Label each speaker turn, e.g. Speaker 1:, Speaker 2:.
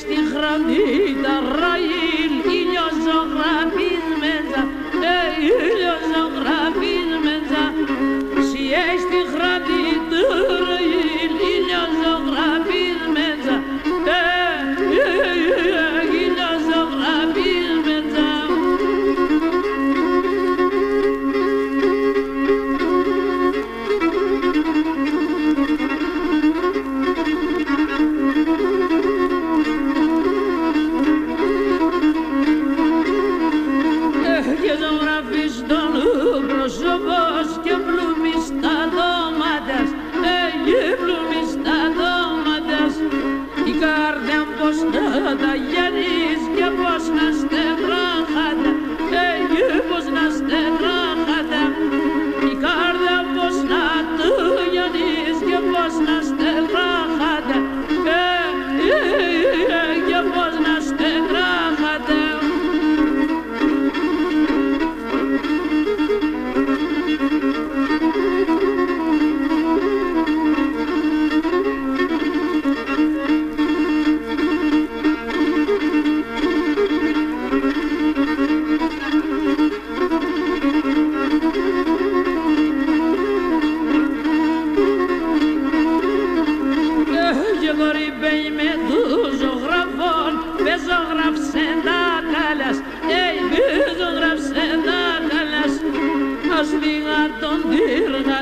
Speaker 1: στη χρονίδα ραήλ ήλιος ζωγραφής μέσα, ήλιος ζωγραφής μέσα. Στη χρονίδα ραήλ ήλιος ζωγραφής μέσα, ήλιος ζωγραφής μέσα. Και ζωγραφείς τον πρόσωπος και πλούμεις τα δώματας, πλούμεις τα δώματας. Η καρδιά πως να τα γεννείς και πως να στεγράχατα, πως να στεγράχατα. Η καρδιά πως να το γεννείς και πως να στεγράχατα, και πως να στεγράχατα. Ας λίγα τον τύργα